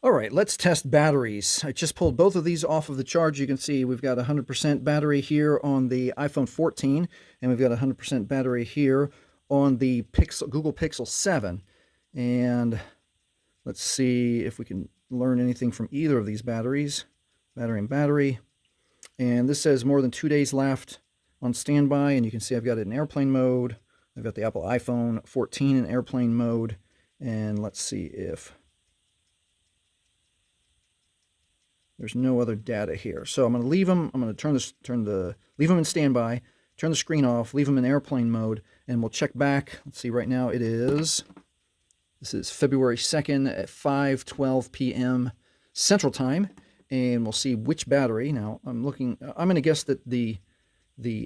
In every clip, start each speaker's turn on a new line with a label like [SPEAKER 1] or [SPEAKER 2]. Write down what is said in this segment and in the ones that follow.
[SPEAKER 1] All right, let's test batteries. I just pulled both of these off of the charge. You can see we've got 100% battery here on the iPhone 14, and we've got 100% battery here on the Google Pixel 7. And let's see if we can learn anything from either of these batteries. Battery and battery. And this says more than 2 days left on standby, and you can see I've got it in airplane mode. I've got the Apple iPhone 14 in airplane mode, and let's see if there's no other data here. So I'm going to leave them. I'm going to leave them in standby, turn the screen off, leave them in airplane mode, and we'll check back. Let's see, right now this is February 2nd at 5:12 p.m. Central Time, and we'll see which battery. Now, I'm going to guess that the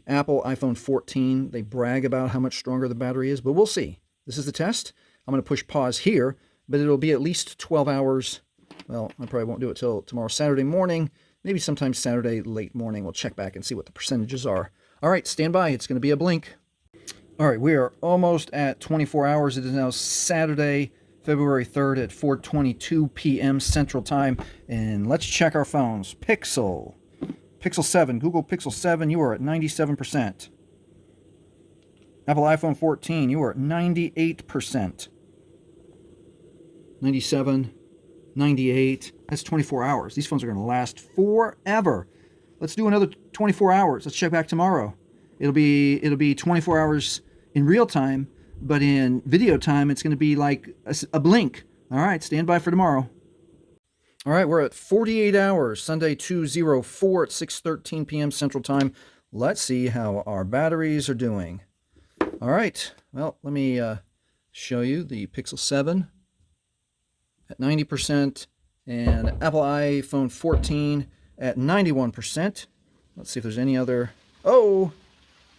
[SPEAKER 1] Apple iPhone 14, they brag about how much stronger the battery is, but we'll see. This is the test. I'm going to push pause here, but it'll be at least 12 hours. Well, I probably won't do it till tomorrow Saturday morning, maybe sometime Saturday late morning. We'll check back and see what the percentages are. All right, stand by. It's going to be a blink. All right, we are almost at 24 hours. It is now Saturday, February 3rd at 4:22 p.m. Central Time, and let's check our phones. Pixel 7, Google Pixel 7, you are at 97%. Apple iPhone 14, you are at 98%. 97, 98, that's 24 hours. These phones are going to last forever. Let's do another 24 hours. Let's check back tomorrow. It'll be 24 hours in real time, but in video time, it's going to be like a blink. All right, stand by for tomorrow. All right, we're at 48 hours, Sunday 2/04 at 6:13 p.m. Central Time. Let's see how our batteries are doing. All right, well, let me show you the Pixel 7 at 90% and Apple iPhone 14 at 91%. Let's see if there's any other. Oh,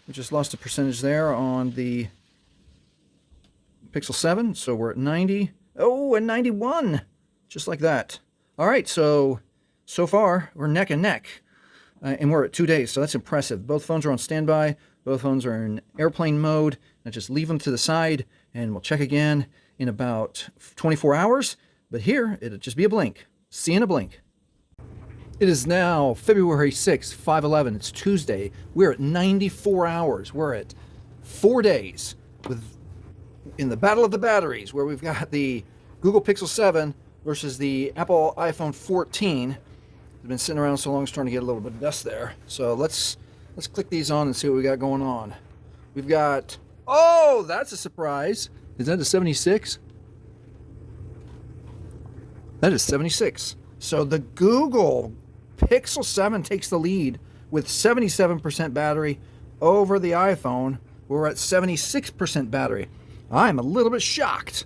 [SPEAKER 1] we just lost a percentage there on the Pixel 7, so we're at 90. Oh, and 91, just like that. All right, so far we're neck and neck, and we're at 2 days, so that's impressive. Both phones are on standby. Both phones are in airplane mode. Now just leave them to the side, and we'll check again in about 24 hours. But here, it'll just be a blink. See you in a blink. It is now February 6th, 5/11. It's Tuesday. We're at 94 hours. We're at 4 days in the battle of the batteries, where we've got the Google Pixel 7 versus the Apple iPhone 14. It's been sitting around so long, it's starting to get a little bit of dust there. So let's click these on and see what we got going on. We've got, oh, that's a surprise. Is that a 76? That is 76. So the Google Pixel 7 takes the lead with 77% battery over the iPhone. We're at 76% battery. I'm a little bit shocked,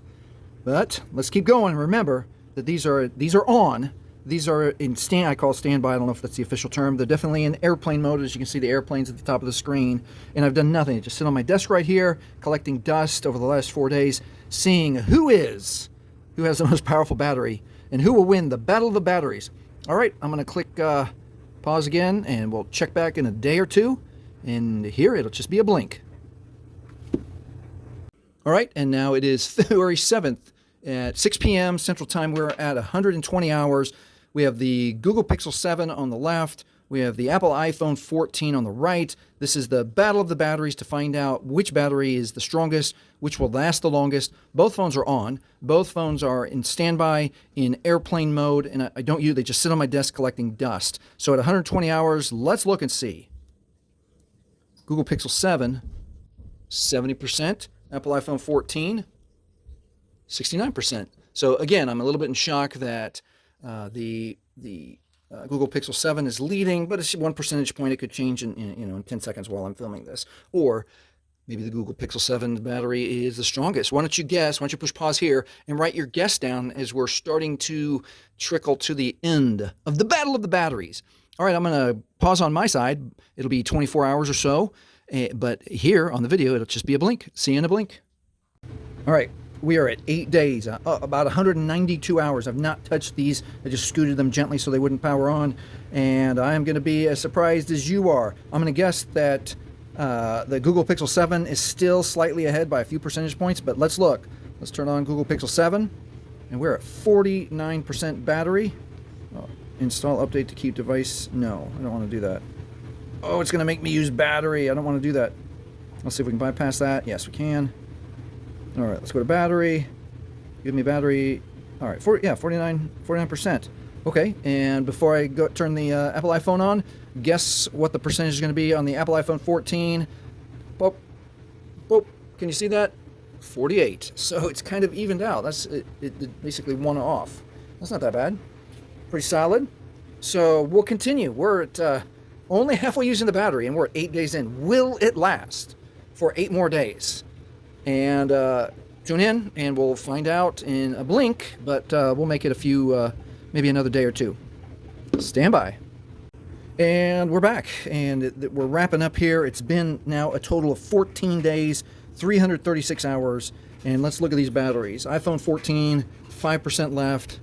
[SPEAKER 1] but let's keep going. Remember that these are on. These are in I call standby. I don't know if that's the official term. They're definitely in airplane mode. As you can see, the airplane's at the top of the screen, and I've done nothing. I just sit on my desk right here, collecting dust over the last 4 days, seeing who has the most powerful battery and who will win the battle of the batteries. All right, I'm going to click pause again, and we'll check back in a day or two, and here it'll just be a blink. All right, and now it is February 7th at 6 p.m. Central Time. We're at 120 hours. We have the Google Pixel 7 on the left. We have the Apple iPhone 14 on the right. This is the battle of the batteries to find out which battery is the strongest, which will last the longest. Both phones are on. Both phones are in standby, in airplane mode, and I don't use, they just sit on my desk collecting dust. So at 120 hours, let's look and see. Google Pixel 7, 70%. Apple iPhone 14, 69%. So again, I'm a little bit in shock that the Google Pixel 7 is leading, but it's 1 percentage point. It could change in 10 seconds while I'm filming this. Or maybe the Google Pixel 7 battery is the strongest. Why don't you guess? Why don't you push pause here and write your guess down as we're starting to trickle to the end of the battle of the batteries. All right, I'm going to pause on my side. It'll be 24 hours or so. But here on the video, it'll just be a blink. See you in a blink. All right, we are at 8 days, about 192 hours. I've not touched these. I just scooted them gently so they wouldn't power on. And I'm going to be as surprised as you are. I'm going to guess that the Google Pixel 7 is still slightly ahead by a few percentage points, but let's look. Let's turn on Google Pixel 7. And we're at 49% battery. Oh, install update to keep device. No, I don't want to do that. Oh, it's going to make me use battery. I don't want to do that. Let's see if we can bypass that. Yes, we can. All right, let's go to battery. Give me battery. All right, 49%. Okay, and before I go turn the Apple iPhone on, guess what the percentage is going to be on the Apple iPhone 14. Boop, boop. Can you see that? 48. So it's kind of evened out. That's it basically one off. That's not that bad. Pretty solid. So we'll continue. We're at only halfway using the battery, and we're at 8 days in. Will it last for 8 more days? And tune in, and we'll find out in a blink, but we'll make it a few, maybe another day or two. Stand by. And we're back, and we're wrapping up here. It's been now a total of 14 days, 336 hours, and let's look at these batteries. iPhone 14, 5% left.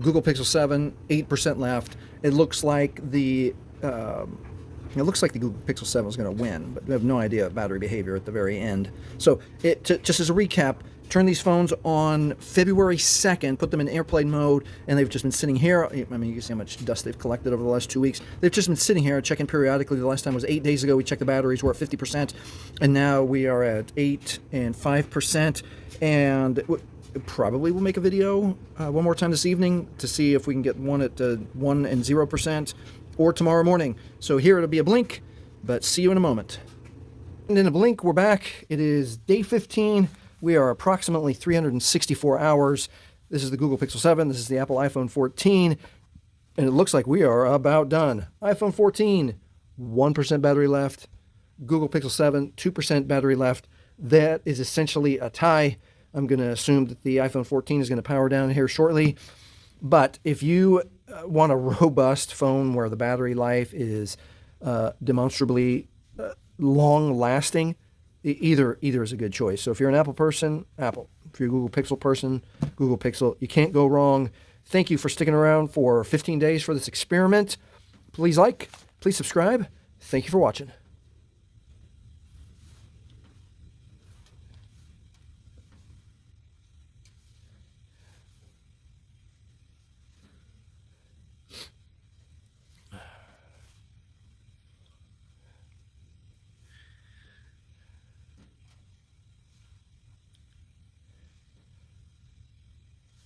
[SPEAKER 1] Google Pixel 7, 8% left. It looks like the Google Pixel 7 is going to win, but we have no idea of battery behavior at the very end. So, just as a recap, turn these phones on February 2nd, put them in airplane mode, and they've just been sitting here. I mean, you can see how much dust they've collected over the last 2 weeks. They've just been sitting here, checking periodically. The last time was 8 days ago. We checked the batteries. We're at 50%, and now we are at 8 and 5%. And probably we'll make a video one more time this evening to see if we can get one at 1 and 0%, or tomorrow morning. So here it'll be a blink, but see you in a moment. And in a blink, we're back. It is day 15. We are approximately 364 hours. This is the Google Pixel 7. This is the Apple iPhone 14. And it looks like we are about done. iPhone 14, 1% battery left. Google Pixel 7, 2% battery left. That is essentially a tie. I'm going to assume that the iPhone 14 is going to power down here shortly. But if you want a robust phone where the battery life is demonstrably long-lasting, either is a good choice. So if you're an Apple person, Apple. If you're a Google Pixel person, Google Pixel. You can't go wrong. Thank you for sticking around for 15 days for this experiment. Please like, please subscribe. Thank you for watching.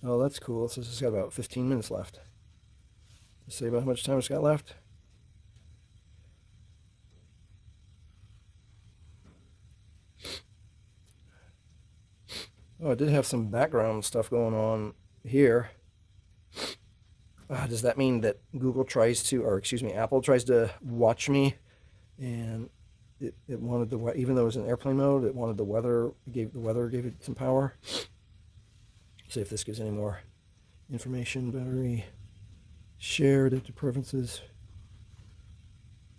[SPEAKER 1] Oh, that's cool. So this has got about 15 minutes left. Let's see about how much time it's got left. Oh, I did have some background stuff going on here. Does that mean that Apple tries to watch me, and it wanted even though it was in airplane mode, it wanted the weather, gave it some power. See if this gives any more information. Battery shared into preferences.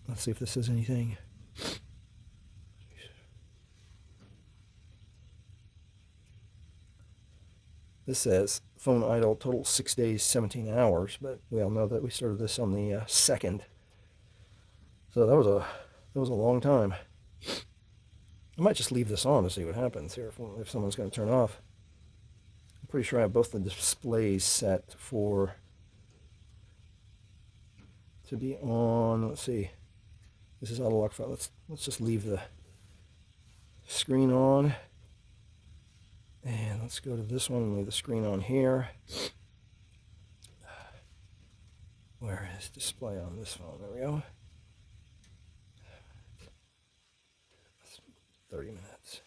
[SPEAKER 1] Let's see if this says anything. This says phone idle total 6 days, 17 hours, but we all know that we started this on the 2nd. So that was a long time. I might just leave this on to see what happens here if someone's going to turn off. I'm pretty sure I have both the displays set to be on. Let's see. This is auto lock file. Let's just leave the screen on. And let's go to this one and leave the screen on here. Where is display on this phone? There we go. 30 minutes.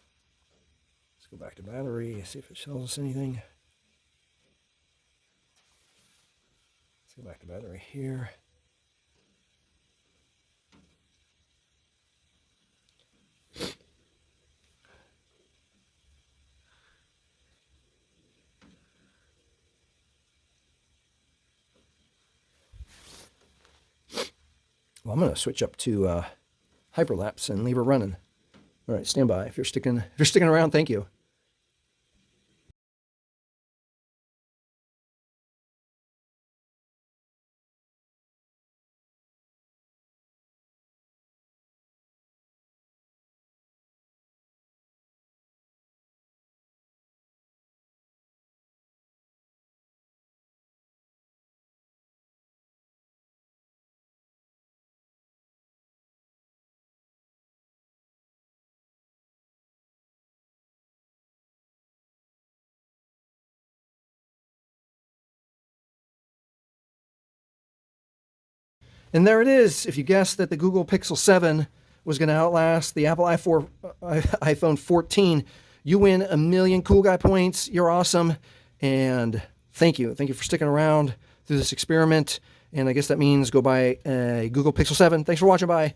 [SPEAKER 1] Let's go back to battery, see if it tells us anything. Let's go back to battery here. Well, I'm going to switch up to hyperlapse and leave her running. All right, stand by. If you're sticking around, thank you. And there it is. If you guessed that the Google Pixel 7 was going to outlast the Apple iPhone 14, you win 1,000,000 Cool Guy points. You're awesome. And thank you. Thank you for sticking around through this experiment. And I guess that means go buy a Google Pixel 7. Thanks for watching. Bye.